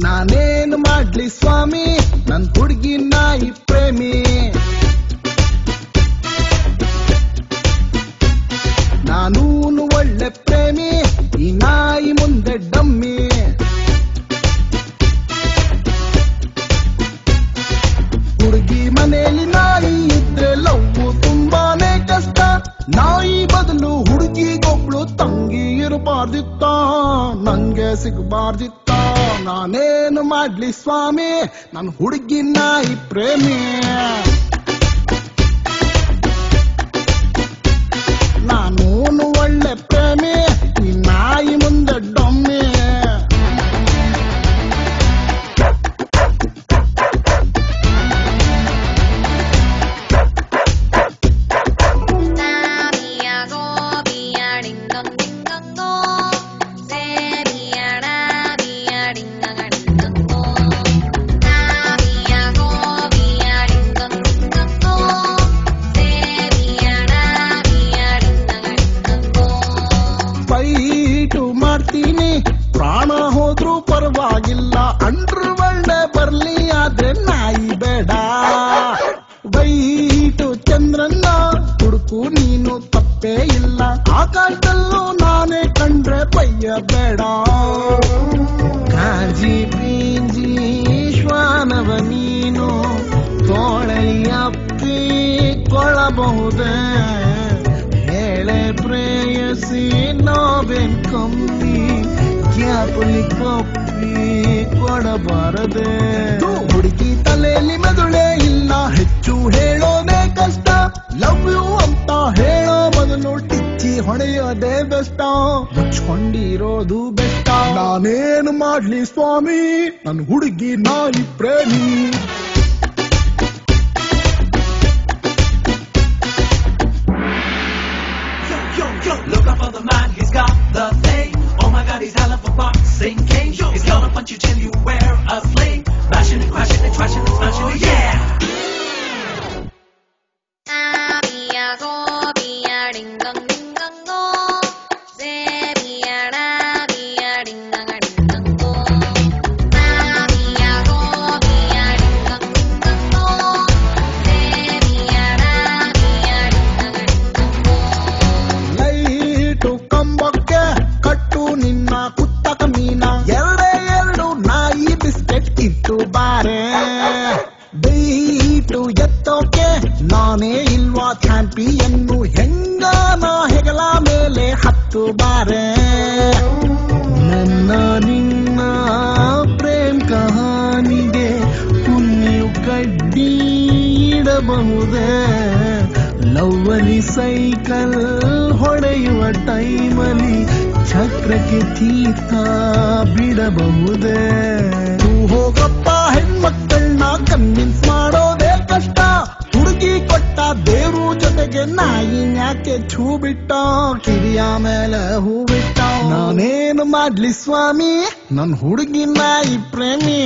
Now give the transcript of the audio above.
ನಾನೇನು ಮಾಡ್ಲಿ ಸ್ವಾಮಿ ನನ್ ಹುಡುಗಿ ನಾಯಿ ಪ್ರೇಮಿ ನಾನೂನು ಒಳ್ಳೆ ಪ್ರೇಮಿ ಈ ನಾಯಿ ಮುಂದೆ ಡಮ್ಮಿ ಹುಡುಗಿ ಮನೆಯಲ್ಲಿ ನಾಯಿ ಇದ್ರೆ ಲವ್ವು ತುಂಬಾನೇ ಕಷ್ಟ ನಾಯಿ ಬದಲು ಹುಡುಗಿಗೊಬ್ಳು ತಂಗಿ ಇರಬಾರ್ದಿತ್ತ ನಂಗೆ ಸಿಗಬಾರ್ದಿತ್ತ ನಾನೇನು ಮಾಡ್ಲಿ ಸ್ವಾಮಿ ನನ್ ಹುಡುಗಿ ನಾಯಿ ಪ್ರೇಮಿ ನಾನೂನು ಒಳ್ಳೆ ಪ್ರೇಮಿ ಈ ನಾಯಿ ಮುಂದೆ ಡಮ್ಮಿ ಮಾಡ್ತೀನಿ ಪ್ರಾಣ ಹೋದ್ರೂ ಪರವಾಗಿಲ್ಲ ಅಂಡ್ರು ಒಳ್ಳೆ ಬರ್ಲಿ ಆದ್ರೆ ನಾಯಿ ಬೇಡ ವೈಟು ಚಂದ್ರನ್ನ ಹುಡುಕು ನೀನು ತಪ್ಪೇ ಇಲ್ಲ ಆಕಾಶದಲ್ಲೂ ನಾನೇ ಕಂಡ್ರೆ ಬಯ್ಯ ಬೇಡ ಕಾಂಜಿ ಪೀಂಜಿ ಶ್ವಾನವ ನೀನು ತೋಳಲಿ ಅಪ್ಪಿ ಕೊಳ್ಳಬಹುದೇ ಹೇಳೆ ಪ್ರೇಯಸಿ ನೋವೇನ್ ಕಮ್ಮಿ ಕ್ಯಾಪಲಿ ಕಪ್ಪಿ ಕೊಡಬಾರದೆ ಹುಡುಗಿ ತಲೆಯಲ್ಲಿ ಮೆದುಳೇ ಇಲ್ಲ ಹೆಚ್ಚು ಹೇಳೋದೇ ಕಷ್ಟ ಲವ್ ಯು ಅಂತ ಹೇಳೋ ಬದಲು ಟಿಚ್ಚಿ ಹೊಡೆಯೋದೇ ಬೆಷ್ಟ ಮುಚ್ಕೊಂಡಿರೋದು ಬೆಷ್ಟ ನಾನೇನು ಮಾಡ್ಲಿ ಸ್ವಾಮಿ ನನ್ ಹುಡುಗಿ ನಾಯಿ ಪ್ರೇಮಿ Look up for the man, he's got the thing. Oh my god, he's hell of a boxing king. He's gonna punch you till you wear a sling. Bashing and crashing and trashing and smashing it, yeah! ಬಾರೆ beat ಎತ್ತೋಕೆ ನಾನೇ ಇಲ್ವಾ ಚಾಂಪಿಯನ್ನು ಹೆಂಗಾನ ಹೆಗಲ ಮೇಲೆ ಹತ್ತು ಬಾರೆ ನನ್ನ ನಿನ್ನ ಪ್ರೇಮ್ ಕಹಾನಿಗೆ ಪುಣ್ಯು ಕಡ್ಡಿ ಇಡಬಹುದೇ ಲವ್ವಲಿ ಸೈಕಲ್ ಹೊಡೆಯುವ ಟೈಮಲ್ಲಿ ಚಕ್ರಕ್ಕೆ ತೀರ್ಥ ಬಿಡಬಹುದೇ ಹೋಗಪ್ಪ ಹೆಣ್ಮಕ್ಕಳನ್ನ ಕನ್ವಿನ್ಸ್ ಮಾಡೋದೇ ಕಷ್ಟ ಹುಡುಗಿ ಕೊಟ್ಟ ದೇವ್ರು ಜೊತೆಗೆ ನಾಯಿ ಯಾಕೆ ಛೂ ಬಿಟ್ಟ ಕಿರಿಯ ಮೇಲೆ ಹೂ ಬಿಟ್ಟ ನಾನೇನು ಮಾಡ್ಲಿ ಸ್ವಾಮಿ ನನ್ ಹುಡುಗಿ ನಾಯಿ ಪ್ರೇಮಿ